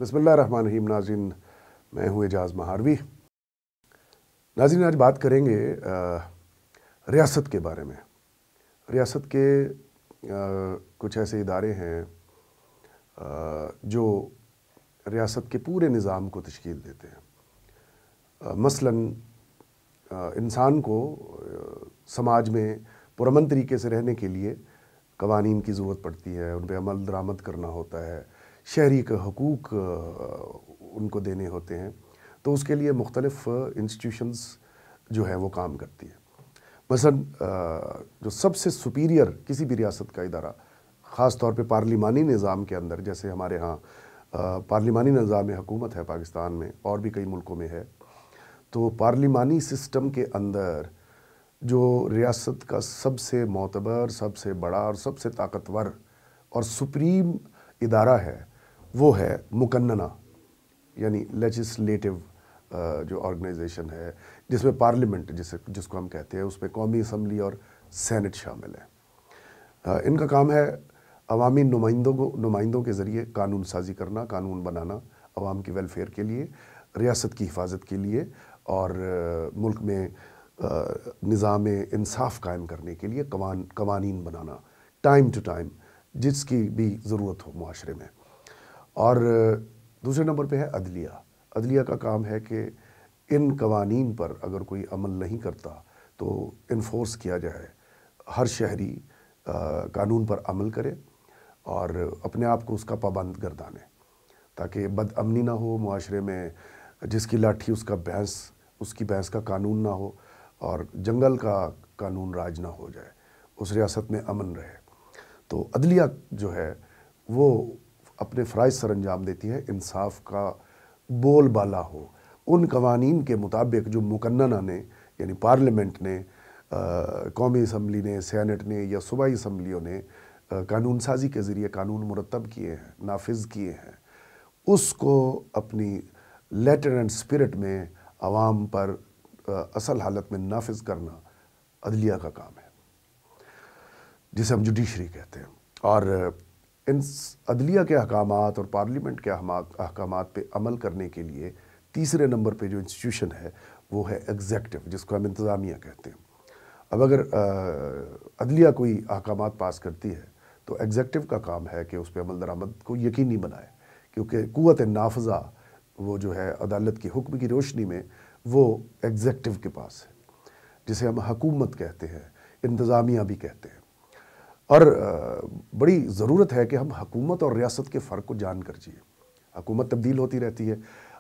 بسم اللہ الرحمن الرحیم. ناظرین، میں ہوں اعجاز مہاروی. ناظرین، آج بات کریں گے ریاست کے بارے میں. ریاست کے کچھ ایسے ادارے ہیں جو ریاست کے پورے نظام کو تشکیل دیتے ہیں. مثلاً انسان کو سماج میں پرامن طریقے سے رہنے کے لیے قوانین کی ضرورت پڑتی ہے، ان پہ عمل درآمد کرنا ہوتا ہے، شہری کے حقوق ان کو دینے ہوتے ہیں. تو اس کے لیے مختلف انسٹیٹیوشنز جو ہیں وہ کام کرتی ہیں. مثلاً جو سب سے سپیریئر کسی بھی ریاست کا ادارہ، خاص طور پہ پارلیمانی نظام کے اندر، جیسے ہمارے ہاں پارلیمانی نظام حکومت ہے پاکستان میں، اور بھی کئی ملکوں میں ہے، تو پارلیمانی سسٹم کے اندر جو ریاست کا سب سے معتبر، سب سے بڑا اور سب سے طاقتور اور سپریم ادارہ ہے وہ ہے مقننہ، یعنی لیجسلیٹو جو آرگنائزیشن ہے، جس میں پارلیمنٹ جس کو ہم کہتے ہیں، اس میں قومی اسمبلی اور سینٹ شامل ہے. ان کا کام ہے عوامی نمائندوں کے ذریعے قانون سازی کرنا، قانون بنانا عوام کی ویلفیئر کے لیے، ریاست کی حفاظت کے لیے، اور ملک میں نظام انصاف قائم کرنے کے لیے قوانین بنانا ٹائم ٹو ٹائم، جس کی بھی ضرورت ہو معاشرے میں. اور دوسرے نمبر پہ ہے عدلیہ. عدلیہ کا کام ہے کہ ان قوانین پر اگر کوئی عمل نہیں کرتا تو انفورس کیا جائے، ہر شہری قانون پر عمل کرے اور اپنے آپ کو اس کا پابند گردانے، تاکہ بد امنی نہ ہو معاشرے میں. جس کی لاٹھی اس کی بھینس کا قانون نہ ہو، اور جنگل کا قانون راج نہ ہو جائے، اس ریاست میں امن رہے. تو عدلیہ جو ہے وہ اپنے فرائض سر انجام دیتی ہے، انصاف کا بول بالا ہو ان قوانین کے مطابق جو مقننہ نے، یعنی پارلیمنٹ نے، قومی اسمبلی نے، سینٹ نے یا صوبائی اسمبلیوں نے قانون سازی کے ذریعے قانون مرتب کیے ہیں، نافذ کیے ہیں، اس کو اپنی لیٹر اینڈ اسپرٹ میں عوام پر اصل حالت میں نافذ کرنا عدلیہ کا کام ہے، جسے ہم جوڈیشری کہتے ہیں. اور ان عدلیہ کے احکامات اور پارلیمنٹ کے احکامات پہ عمل کرنے کے لیے تیسرے نمبر پہ جو انسٹیٹیوشن ہے وہ ہے ایگزیکٹو، جس کو ہم انتظامیہ کہتے ہیں. اب اگر عدلیہ کوئی احکامات پاس کرتی ہے تو ایگزیکٹو کا کام ہے کہ اس پہ عمل درآمد کو یقینی بنائے، کیونکہ قوت نافذہ وہ جو ہے عدالت کے حکم کی روشنی میں وہ ایگزیکٹو کے پاس ہے، جسے ہم حکومت کہتے ہیں، انتظامیہ بھی کہتے ہیں. اور بڑی ضرورت ہے کہ ہم حکومت اور ریاست کے فرق کو جان کر جیے. حکومت تبدیل ہوتی رہتی ہے.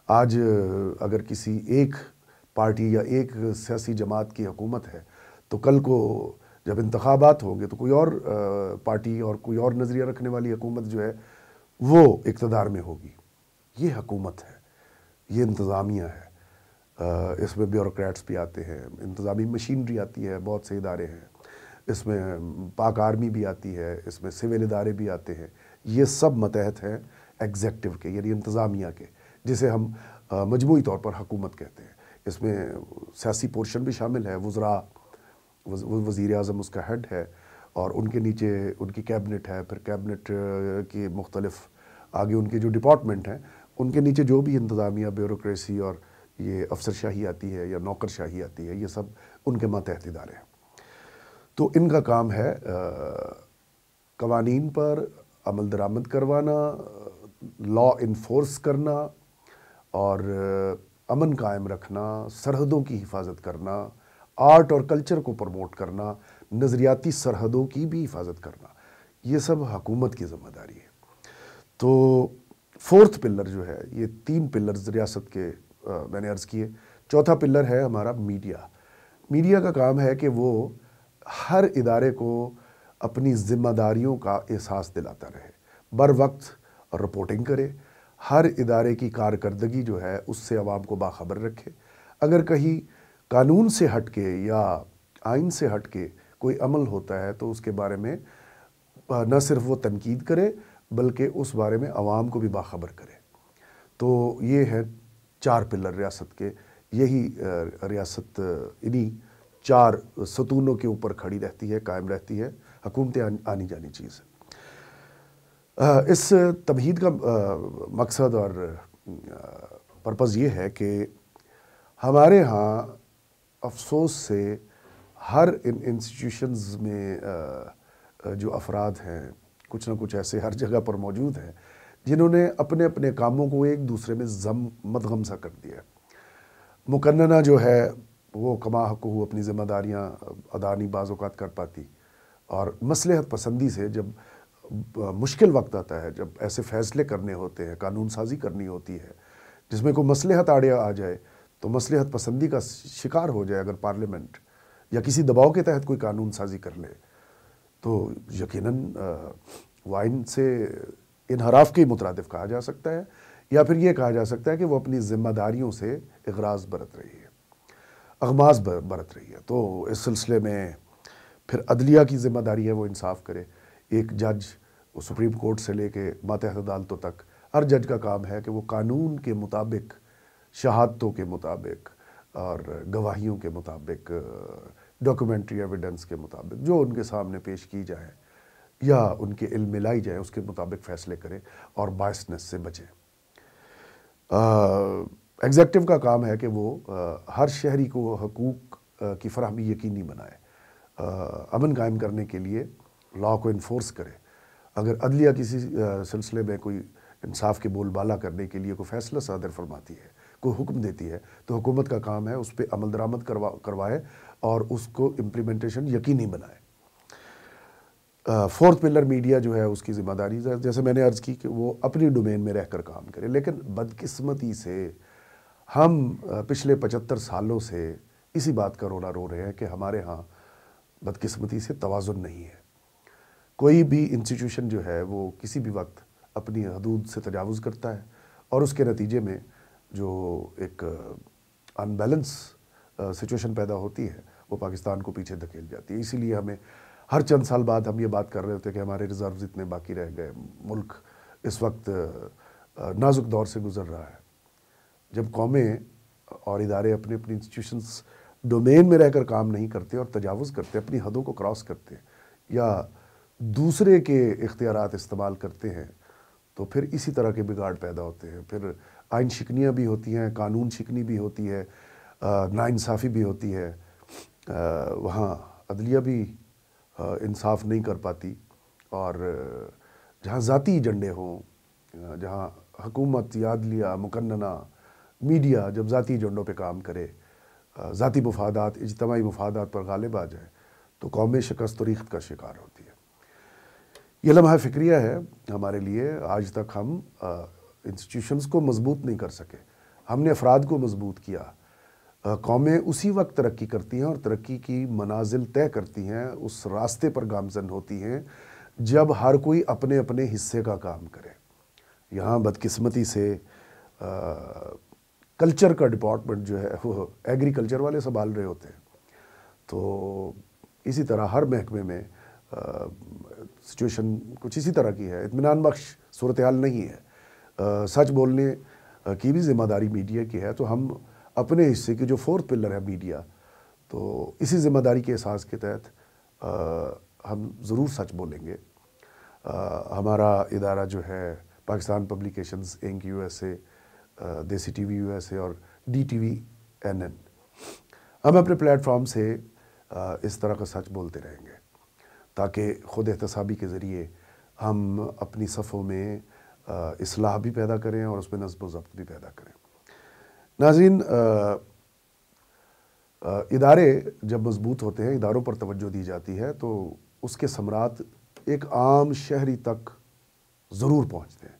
آج اگر کسی ایک پارٹی یا ایک سیاسی جماعت کی حکومت ہے تو کل کو جب انتخابات ہوں گے تو کوئی اور پارٹی اور کوئی اور نظریہ رکھنے والی حکومت جو ہے وہ اقتدار میں ہوگی. یہ حکومت ہے، یہ انتظامیہ ہے. اس میں بیوروکریٹس بھی آتے ہیں، انتظامی مشینری آتی ہے، بہت سے ادارے ہیں، اس میں پاک آرمی بھی آتی ہے، اس میں سول ادارے بھی آتے ہیں. یہ سب ماتحت ہیں ایگزیکٹو کے، یعنی انتظامیہ کے، جسے ہم مجموعی طور پر حکومت کہتے ہیں. اس میں سیاسی پورشن بھی شامل ہے، وزراء، وزیر اعظم اس کا ہیڈ ہے، اور ان کے نیچے ان کی کیبنٹ ہے. پھر کیبنٹ کی مختلف آگے ان کے جو ڈپارٹمنٹ ہیں، ان کے نیچے جو بھی انتظامیہ، بیوروکریسی اور یہ افسر شاہی آتی ہے یا نوکر شاہی آتی ہے، یہ سب ان کے ماتحت ادارے ہیں. تو ان کا کام ہے قوانین پر عمل درآمد کروانا، لا انفورس کرنا، اور امن قائم رکھنا، سرحدوں کی حفاظت کرنا، آرٹ اور کلچر کو پروموٹ کرنا، نظریاتی سرحدوں کی بھی حفاظت کرنا. یہ سب حکومت کی ذمہ داری ہے. تو فورتھ پلر جو ہے، یہ 3 پلرز ریاست کے میں نے عرض کیے. چوتھا پلر ہے ہمارا میڈیا. میڈیا کا کام ہے کہ وہ ہر ادارے کو اپنی ذمہ داریوں کا احساس دلاتا رہے، بر وقت رپورٹنگ کرے، ہر ادارے کی کارکردگی جو ہے اس سے عوام کو باخبر رکھے. اگر کہیں قانون سے ہٹ کے یا آئین سے ہٹ کے کوئی عمل ہوتا ہے تو اس کے بارے میں نہ صرف وہ تنقید کرے بلکہ اس بارے میں عوام کو بھی باخبر کرے. تو یہ ہے 4 پلر ریاست کے. یہی ریاست انہی 4 ستونوں کے اوپر کھڑی رہتی ہے، قائم رہتی ہے. حکومتیں آنی جانی چیز ہے. اس تمہید کا مقصد اور پرپز یہ ہے کہ ہمارے ہاں افسوس سے ہر انسٹیٹیوشنز میں جو افراد ہیں کچھ نہ کچھ ایسے ہر جگہ پر موجود ہیں جنہوں نے اپنے اپنے کاموں کو ایک دوسرے میں مدغم سا کر دیا. مقننہ جو ہے وہ کما حق ہو اپنی ذمہ داریاں ادا نہیں بعض اوقات کر پاتی، اور مصلحت پسندی سے جب مشکل وقت آتا ہے، جب ایسے فیصلے کرنے ہوتے ہیں، قانون سازی کرنی ہوتی ہے جس میں کوئی مصلحت آڑے آ جائے تو مصلحت پسندی کا شکار ہو جائے اگر پارلیمنٹ یا کسی دباؤ کے تحت کوئی قانون سازی کر لے تو یقیناً وہ آئین سے انحراف کے مترادف کہا جا سکتا ہے، یا پھر یہ کہا جا سکتا ہے کہ وہ اپنی ذمہ داریوں سے اغراض برت رہی ہے، اغماض برت رہی ہے. تو اس سلسلے میں پھر عدلیہ کی ذمہ داری ہے وہ انصاف کرے. ایک جج وہ سپریم کورٹ سے لے کے ماتحت عدالتوں تک ہر جج کا کام ہے کہ وہ قانون کے مطابق، شہادتوں کے مطابق اور گواہیوں کے مطابق، ڈاکیومنٹری ایویڈنس کے مطابق جو ان کے سامنے پیش کی جائے یا ان کے علم میں لائی جائے اس کے مطابق فیصلے کرے اور بائسنس سے بچے. ایگزیکٹو کا کام ہے کہ وہ ہر شہری کو حقوق کی فراہمی یقینی بنائے، امن قائم کرنے کے لیے لا کو انفورس کرے. اگر عدلیہ کسی سلسلے میں کوئی انصاف کے بول بالا کرنے کے لیے کوئی فیصلہ صادر فرماتی ہے، کوئی حکم دیتی ہے، تو حکومت کا کام ہے اس پہ عمل درآمد کروائے اور اس کو امپلیمنٹیشن یقینی بنائے. فورتھ پلر میڈیا جو ہے اس کی ذمہ داری جیسے میں نے عرض کی کہ وہ اپنی ڈومین میں رہ کر کام کرے. لیکن بدقسمتی سے ہم پچھلے 75 سالوں سے اسی بات کا رونا رو رہے ہیں کہ ہمارے ہاں بدقسمتی سے توازن نہیں ہے. کوئی بھی انسٹیٹیوشن جو ہے وہ کسی بھی وقت اپنی حدود سے تجاوز کرتا ہے اور اس کے نتیجے میں جو ایک ان بیلنس سچویشن پیدا ہوتی ہے وہ پاکستان کو پیچھے دھکیل جاتی ہے. اسی لیے ہمیں ہر چند سال بعد ہم یہ بات کر رہے ہوتے ہیں کہ ہمارے ریزروز اتنے باقی رہ گئے، ملک اس وقت نازک دور سے گزر رہا ہے. جب قومیں اور ادارے اپنے اپنی انسٹیٹیوشنز ڈومین میں رہ کر کام نہیں کرتے اور تجاوز کرتے، اپنی حدوں کو کراس کرتے یا دوسرے کے اختیارات استعمال کرتے ہیں، تو پھر اسی طرح کے بگاڑ پیدا ہوتے ہیں. پھر آئین شکنیاں بھی ہوتی ہیں، قانون شکنی بھی ہوتی ہے، ناانصافی بھی ہوتی ہے. وہاں عدلیہ بھی انصاف نہیں کر پاتی، اور جہاں ذاتی ایجنڈے ہوں، جہاں حکومت یا عدلیہ، مقننہ، میڈیا جب ذاتی ایجنڈوں پہ کام کرے، ذاتی مفادات اجتماعی مفادات پر غالب آ جائے تو قومیں شکست و ریخت کا شکار ہوتی ہے. یہ لمحہ فکریہ ہے ہمارے لیے. آج تک ہم انسٹیٹیوشنز کو مضبوط نہیں کر سکے، ہم نے افراد کو مضبوط کیا. قومیں اسی وقت ترقی کرتی ہیں اور ترقی کی منازل طے کرتی ہیں، اس راستے پر گامزن ہوتی ہیں جب ہر کوئی اپنے اپنے حصے کا کام کرے. یہاں بدقسمتی سے کلچر کا ڈپارٹمنٹ جو ہے وہ ایگریکلچر والے سنبھال رہے ہوتے ہیں. تو اسی طرح ہر محکمے میں سچویشن کچھ اسی طرح کی ہے، اطمینان بخش صورتحال نہیں ہے. سچ بولنے کی بھی ذمہ داری میڈیا کی ہے، تو ہم اپنے حصے کی جو فورتھ پلر ہے میڈیا، تو اسی ذمہ داری کے احساس کے تحت ہم ضرور سچ بولیں گے. ہمارا ادارہ جو ہے Pakistan publications Inc U S A, Desi T V U S A اور D T V N N, ہم اپنے پلیٹ فارم سے اس طرح کا سچ بولتے رہیں گے تاکہ خود احتسابی کے ذریعے ہم اپنی صفوں میں اصلاح بھی پیدا کریں اور اس میں نظم و ضبط بھی پیدا کریں. ناظرین، ادارے جب مضبوط ہوتے ہیں، اداروں پر توجہ دی جاتی ہے تو اس کے ثمرات ایک عام شہری تک ضرور پہنچتے ہیں.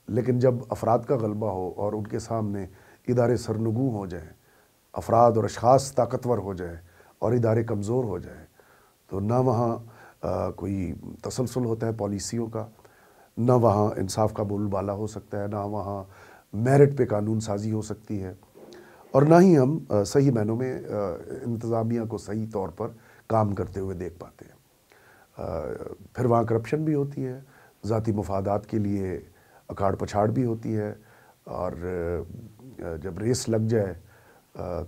لیکن جب افراد کا غلبہ ہو اور ان کے سامنے ادارے سرنگوں ہو جائیں، افراد اور اشخاص طاقتور ہو جائیں اور ادارے کمزور ہو جائیں، تو نہ وہاں کوئی تسلسل ہوتا ہے پالیسیوں کا، نہ وہاں انصاف کا بول بالا ہو سکتا ہے، نہ وہاں میرٹ پہ قانون سازی ہو سکتی ہے، اور نہ ہی ہم صحیح معنوں میں انتظامیہ کو صحیح طور پر کام کرتے ہوئے دیکھ پاتے ہیں. پھر وہاں کرپشن بھی ہوتی ہے، ذاتی مفادات کے لیے اکھاڑ پچھاڑ بھی ہوتی ہے، اور جب ریس لگ جائے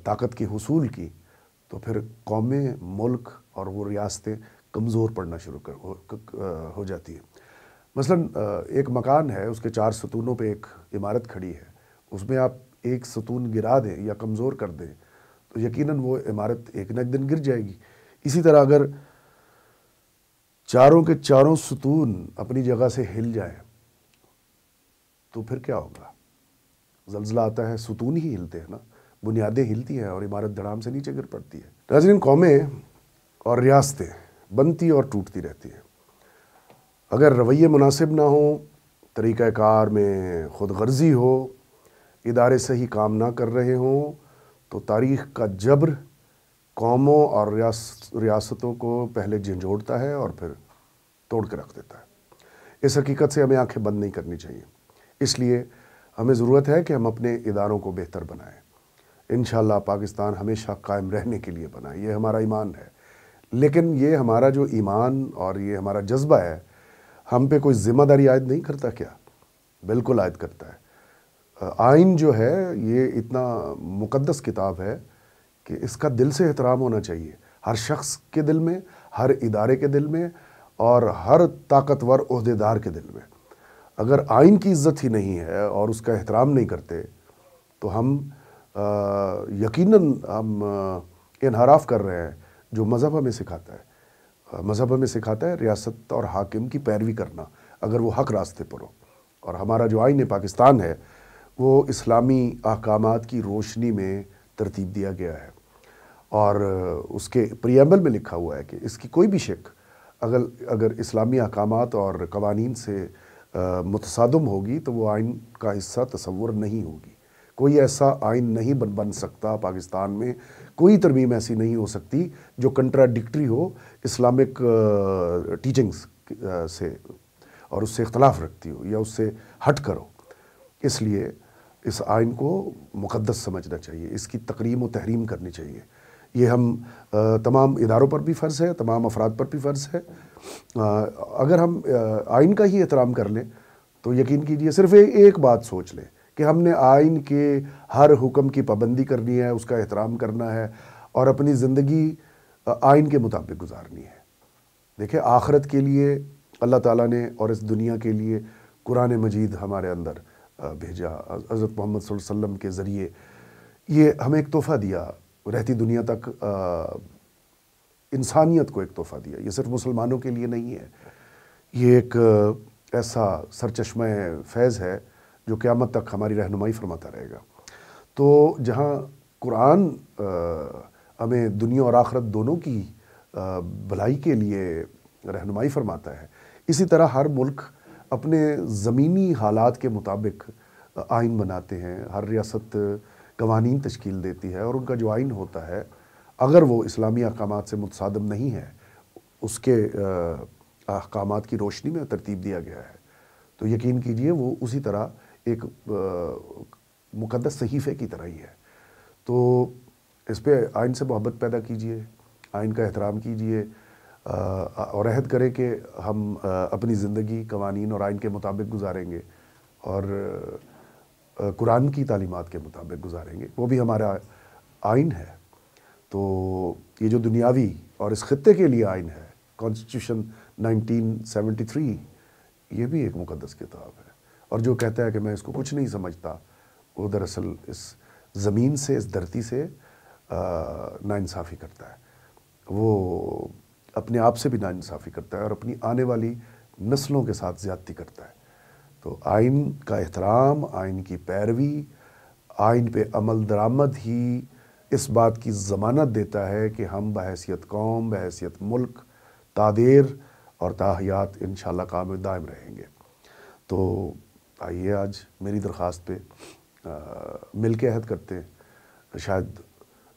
طاقت کے حصول کی تو پھر قومیں، ملک اور وہ ریاستیں کمزور پڑنا شروع ہو جاتی ہیں. مثلاً ایک مکان ہے، اس کے 4 ستونوں پہ ایک عمارت کھڑی ہے، اس میں آپ ایک ستون گرا دیں یا کمزور کر دیں تو یقیناً وہ عمارت ایک نہ ایک دن گر جائے گی۔ اسی طرح اگر چاروں کے چاروں ستون اپنی جگہ سے ہل جائیں تو پھر کیا ہوگا؟ زلزلہ آتا ہے، ستون ہی ہلتے ہیں نا، بنیادیں ہلتی ہیں اور عمارت دھڑام سے نیچے گر پڑتی ہے۔ ناظرین، قومیں اور ریاستیں بنتی اور ٹوٹتی رہتی ہیں۔ اگر رویے مناسب نہ ہوں، طریقہ کار میں خود غرضی ہو، ادارے صحیح کام نہ کر رہے ہوں، تو تاریخ کا جبر قوموں اور ریاستوں کو پہلے جھنجھوڑتا ہے اور پھر توڑ کے رکھ دیتا ہے۔ اس حقیقت سے ہمیں آنکھیں بند نہیں کرنی چاہیے۔ اس لیے ہمیں ضرورت ہے کہ ہم اپنے اداروں کو بہتر بنائیں۔ انشاءاللہ پاکستان ہمیشہ قائم رہنے کے لیے بنا، یہ ہمارا ایمان ہے۔ لیکن یہ ہمارا جو ایمان اور یہ ہمارا جذبہ ہے، ہم پہ کوئی ذمہ داری عائد نہیں کرتا کیا؟ بالکل عائد کرتا ہے۔ آئین جو ہے یہ اتنا مقدس کتاب ہے کہ اس کا دل سے احترام ہونا چاہیے، ہر شخص کے دل میں، ہر ادارے کے دل میں اور ہر طاقتور عہدیدار کے دل میں۔ اگر آئین کی عزت ہی نہیں ہے اور اس کا احترام نہیں کرتے تو ہم یقیناً ہم انحراف کر رہے ہیں جو مذہب ہمیں سکھاتا ہے۔ مذہب ہمیں سکھاتا ہے ریاست اور حاکم کی پیروی کرنا اگر وہ حق راستے پر ہو، اور ہمارا جو آئین پاکستان ہے وہ اسلامی احکامات کی روشنی میں ترتیب دیا گیا ہے، اور اس کے پریمبل میں لکھا ہوا ہے کہ اس کی کوئی بھی شک اگر اسلامی احکامات اور قوانین سے متصادم ہوگی تو وہ آئین کا حصہ تصور نہیں ہوگی۔ کوئی ایسا آئین نہیں بن سکتا پاکستان میں، کوئی ترمیم ایسی نہیں ہو سکتی جو کنٹراڈکٹری ہو اسلامک ٹیچنگز سے اور اس سے اختلاف رکھتی ہو یا اس سے ہٹ کرو۔ اس لیے اس آئین کو مقدس سمجھنا چاہیے، اس کی تکریم و تحریم کرنی چاہیے۔ یہ ہم تمام اداروں پر بھی فرض ہے، تمام افراد پر بھی فرض ہے۔ اگر ہم آئین کا ہی احترام کر لیں تو یقین کیجئے صرف ایک بات سوچ لیں کہ ہم نے آئین کے ہر حکم کی پابندی کرنی ہے، اس کا احترام کرنا ہے اور اپنی زندگی آئین کے مطابق گزارنی ہے۔ دیکھیں، آخرت کے لیے اللہ تعالیٰ نے اور اس دنیا کے لیے قرآن مجید ہمارے اندر بھیجا، حضرت محمد صلی اللہ علیہ وسلم کے ذریعے یہ ہمیں ایک تحفہ دیا، رہتی دنیا تک انسانیت کو ایک تحفہ دیا۔ یہ صرف مسلمانوں کے لیے نہیں ہے، یہ ایک ایسا سرچشمہ فیض ہے جو قیامت تک ہماری رہنمائی فرماتا رہے گا۔ تو جہاں قرآن ہمیں دنیا اور آخرت دونوں کی بھلائی کے لیے رہنمائی فرماتا ہے، اسی طرح ہر ملک اپنے زمینی حالات کے مطابق آئین بناتے ہیں۔ ہر ریاست قوانین تشکیل دیتی ہے اور ان کا جو آئین ہوتا ہے اگر وہ اسلامی احکامات سے متصادم نہیں ہے، اس کے احکامات کی روشنی میں ترتیب دیا گیا ہے، تو یقین کیجئے وہ اسی طرح ایک مقدس صحیفے کی طرح ہی ہے۔ تو اس پہ آئین سے محبت پیدا کیجئے، آئین کا احترام کیجئے اور عہد کریں کہ ہم اپنی زندگی قوانین اور آئین کے مطابق گزاریں گے اور قرآن کی تعلیمات کے مطابق گزاریں گے، وہ بھی ہمارا آئین ہے۔ تو یہ جو دنیاوی اور اس خطے کے لیے آئین ہے، کانسٹیٹیوشن 1973، یہ بھی ایک مقدس کتاب ہے، اور جو کہتا ہے کہ میں اس کو کچھ نہیں سمجھتا، وہ دراصل اس زمین سے، اس دھرتی سے ناانصافی کرتا ہے۔ وہ اپنے آپ سے بھی ناانصافی کرتا ہے اور اپنی آنے والی نسلوں کے ساتھ زیادتی کرتا ہے۔ تو آئین کا احترام، آئین کی پیروی، آئین پہ عمل درآمد ہی اس بات کی ضمانت دیتا ہے کہ ہم بحیثیت قوم، بحیثیت ملک تادیر اور تاحیات انشاءاللہ قائم دائم رہیں گے۔ تو آئیے آج میری درخواست پہ مل کے عہد کرتے ہیں۔ شاید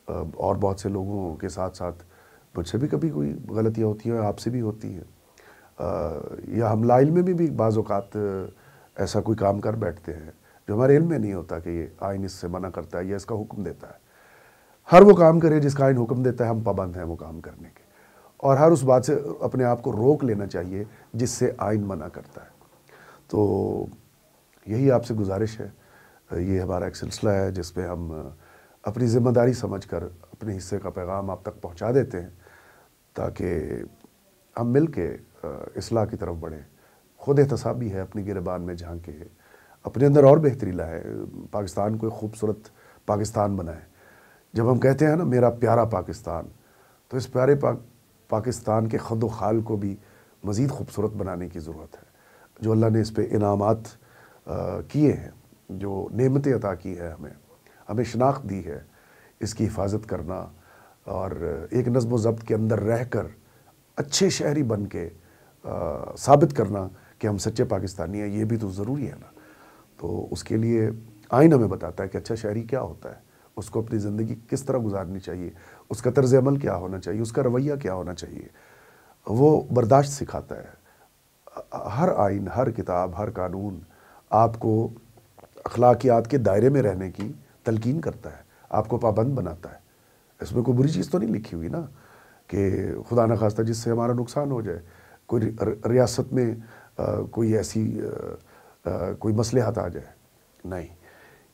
اور بہت سے لوگوں کے ساتھ ساتھ مجھ سے بھی کبھی کوئی غلطیاں ہوتی ہیں، آپ سے بھی ہوتی ہیں، یا ہم لا علم میں بھی بعض اوقات ایسا کوئی کام کر بیٹھتے ہیں جو ہمارے علم میں نہیں ہوتا کہ یہ آئین اس سے منع کرتا ہے یا اس کا حکم دیتا ہے۔ ہر وہ کام کرے جس کا آئین حکم دیتا ہے، ہم پابند ہیں وہ کام کرنے کے، اور ہر اس بات سے اپنے آپ کو روک لینا چاہیے جس سے آئین منع کرتا ہے۔ تو یہی آپ سے گزارش ہے، یہ ہمارا ایک سلسلہ ہے جس پہ ہم اپنی ذمہ داری سمجھ کر اپنے حصے کا پیغام آپ تک پہنچا دیتے ہیں تاکہ ہم مل کے اصلاح کی طرف بڑھیں۔ خود احتسابی ہے، اپنی گریبان میں جھانکے اپنے اندر اور بہتری لائے، پاکستان کو ایک خوبصورت پاکستان بنائے۔ جب ہم کہتے ہیں نا میرا پیارا پاکستان، تو اس پیارے پاکستان کے خد و خال کو بھی مزید خوبصورت بنانے کی ضرورت ہے۔ جو اللہ نے اس پہ انعامات کیے ہیں، جو نعمتیں عطا کی ہے ہمیں شناخت دی ہے، اس کی حفاظت کرنا اور ایک نظم و ضبط کے اندر رہ کر اچھے شہری بن کے ثابت کرنا کہ ہم سچے پاکستانی ہیں، یہ بھی تو ضروری ہے نا۔ تو اس کے لیے آئین ہمیں بتاتا ہے کہ اچھا شہری کیا ہوتا ہے، اس کو اپنی زندگی کس طرح گزارنی چاہیے، اس کا طرز عمل کیا ہونا چاہیے، اس کا رویہ کیا ہونا چاہیے، وہ برداشت سکھاتا ہے۔ ہر آئین، ہر کتاب، ہر قانون آپ کو اخلاقیات کے دائرے میں رہنے کی تلقین کرتا ہے، آپ کو پابند بناتا ہے۔ اس میں کوئی بری چیز تو نہیں لکھی ہوئی نا کہ خدا نخواستہ جس سے ہمارا نقصان ہو جائے، کوئی ریاست میں کوئی ایسی کوئی مصلحت آ جائے، نہیں۔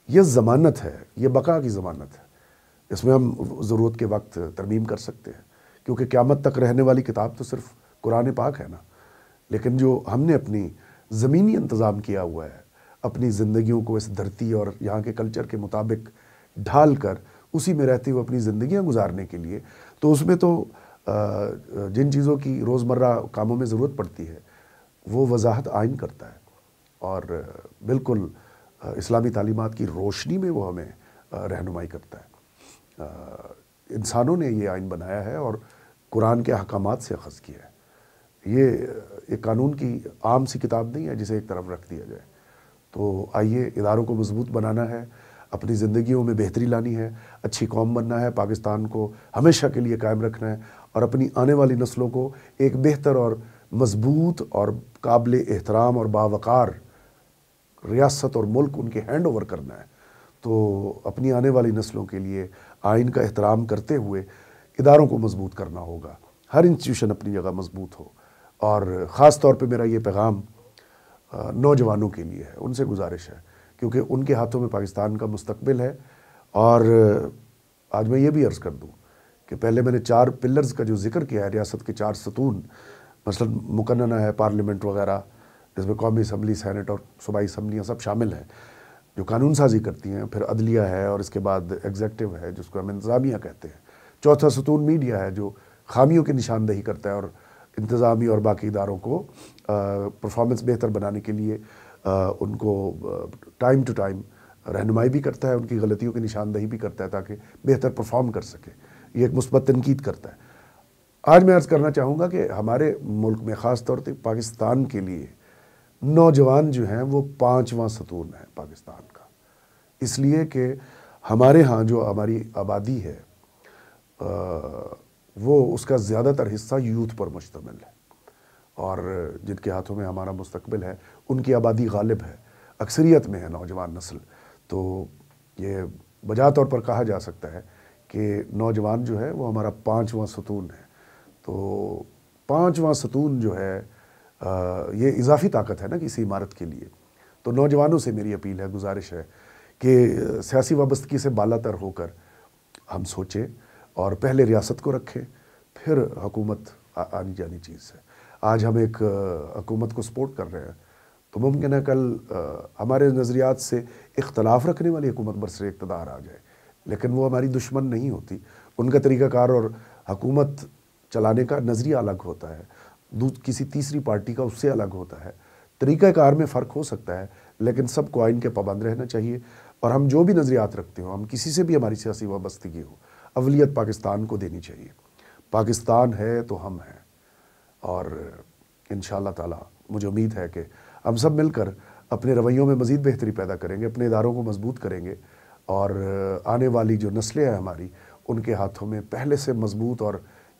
یہ ضمانت ہے، یہ بقا کی ضمانت ہے۔ اس میں ہم ضرورت کے وقت ترمیم کر سکتے ہیں، کیونکہ قیامت تک رہنے والی کتاب تو صرف قرآن پاک ہے نا۔ لیکن جو ہم نے اپنی زمینی انتظام کیا ہوا ہے، اپنی زندگیوں کو اس دھرتی اور یہاں کے کلچر کے مطابق ڈھال کر اسی میں رہتے ہوئے اپنی زندگیاں گزارنے کے لیے، تو اس میں تو جن چیزوں کی روزمرہ کاموں میں ضرورت پڑتی ہے وہ وضاحت آئین کرتا ہے، اور بالکل اسلامی تعلیمات کی روشنی میں وہ ہمیں رہنمائی کرتا ہے۔ انسانوں نے یہ آئین بنایا ہے اور قرآن کے احکامات سے اخذ کیا ہے۔ یہ ایک قانون کی عام سی کتاب نہیں ہے جسے ایک طرف رکھ دیا جائے۔ تو آئیے، اداروں کو مضبوط بنانا ہے، اپنی زندگیوں میں بہتری لانی ہے، اچھی قوم بننا ہے، پاکستان کو ہمیشہ کے لیے قائم رکھنا ہے، اور اپنی آنے والی نسلوں کو ایک بہتر اور مضبوط اور قابل احترام اور باوقار ریاست اور ملک ان کے ہینڈ اوور کرنا ہے۔ تو اپنی آنے والی نسلوں کے لیے آئین کا احترام کرتے ہوئے اداروں کو مضبوط کرنا ہوگا، ہر انسٹیٹیوشن اپنی جگہ مضبوط ہو۔ اور خاص طور پہ میرا یہ پیغام نوجوانوں کے لیے ہے، ان سے گزارش ہے، کیونکہ ان کے ہاتھوں میں پاکستان کا مستقبل ہے۔ اور آج میں یہ بھی عرض کر دوں کہ پہلے میں نے 4 پلرز کا جو ذکر کیا ہے، ریاست کے 4 ستون، مثلا مقننہ ہے، پارلیمنٹ وغیرہ، جس میں قومی اسمبلی، سینٹ اور صوبائی اسمبلیاں سب شامل ہیں جو قانون سازی کرتی ہیں، پھر عدلیہ ہے، اور اس کے بعد ایگزیکٹو ہے جس کو ہم انتظامیہ کہتے ہیں، چوتھا ستون میڈیا ہے جو خامیوں کی نشاندہی کرتا ہے اور انتظامی اور باقی اداروں کو پرفارمنس بہتر بنانے کے لیے ان کو ٹائم ٹو ٹائم رہنمائی بھی کرتا ہے، ان کی غلطیوں کی نشاندہی بھی کرتا ہے تاکہ بہتر پرفارم کر سکے، یہ ایک مثبت تنقید کرتا ہے۔ آج میں عرض کرنا چاہوں گا کہ ہمارے ملک میں، خاص طور پہ پاکستان کے لیے، نوجوان جو ہیں وہ 5واں ستون ہے پاکستان کا، اس لیے کہ ہمارے ہاں جو ہماری آبادی ہے وہ اس کا زیادہ تر حصہ یوتھ پر مشتمل ہے، اور جن کے ہاتھوں میں ہمارا مستقبل ہے ان کی آبادی غالب ہے، اکثریت میں ہے نوجوان نسل۔ تو یہ بجا طور پر کہا جا سکتا ہے کہ نوجوان جو ہے وہ ہمارا 5واں ستون ہے۔ تو 5واں ستون جو ہے یہ اضافی طاقت ہے نا کسی عمارت کے لیے۔ تو نوجوانوں سے میری اپیل ہے، گزارش ہے کہ سیاسی وابستگی سے بالا تر ہو کر ہم سوچیں، اور پہلے ریاست کو رکھیں، پھر حکومت آنی جانی چیز ہے۔ آج ہم ایک حکومت کو سپورٹ کر رہے ہیں، تو ممکن ہے کل ہمارے نظریات سے اختلاف رکھنے والی حکومت برسر اقتدار آ جائے، لیکن وہ ہماری دشمن نہیں ہوتی۔ ان کا طریقہ کار اور حکومت چلانے کا نظریہ الگ ہوتا ہے، کسی تیسری پارٹی کا اس سے الگ ہوتا ہے، طریقہ کار میں فرق ہو سکتا ہے، لیکن سب کو آئین کے پابند رہنا چاہیے۔ اور ہم جو بھی نظریات رکھتے ہوں، ہم کسی سے بھی ہماری سیاسی وابستگی ہو، اولیت پاکستان کو دینی چاہیے۔ پاکستان ہے تو ہم ہیں، اور انشاءاللہ تعالی مجھے امید ہے کہ ہم سب مل کر اپنے رویوں میں مزید بہتری پیدا کریں گے، اپنے اداروں کو مضبوط کریں گے، اور آنے والی جو نسلیں ہیں ہماری، ان کے ہاتھوں میں پہلے سے مضبوط اور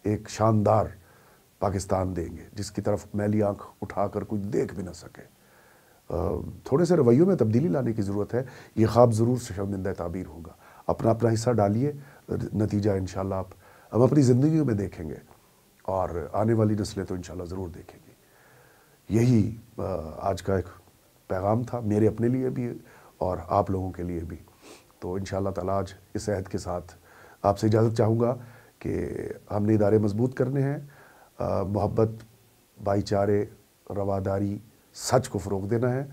ایک شاندار پاکستان دیں گے، جس کی طرف میلی آنکھ اٹھا کر کوئی دیکھ بھی نہ سکے۔ تھوڑے سے رویوں میں تبدیلی لانے کی ضرورت ہے، یہ خواب ضرور شرمندہ تعبیر ہوگا۔ اپنا اپنا حصہ ڈالیے، نتیجہ انشاءاللہ ہم اپنی زندگیوں میں دیکھیں گے، اور آنے والی نسلیں تو انشاءاللہ ضرور دیکھیں گی۔ یہی آج کا ایک پیغام تھا، میرے اپنے لیے بھی اور آپ لوگوں کے لیے بھی۔ تو انشاءاللہ تعالیٰ آج اس عہد کے ساتھ آپ سے اجازت چاہوں گا کہ ہم نے ادارے مضبوط کرنے ہیں، محبت، بھائی چارے، رواداری سچ کو فروغ دینا ہے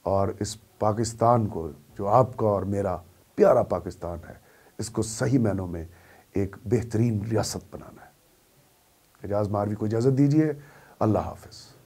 اور اس پاکستان کو جو آپ کا اور میرا پیارا پاکستان ہے اس کو صحیح معنوں میں ایک بہترین ریاست بنانا ہے۔ اعجاز مہاروی کو اجازت دیجیے، اللہ حافظ۔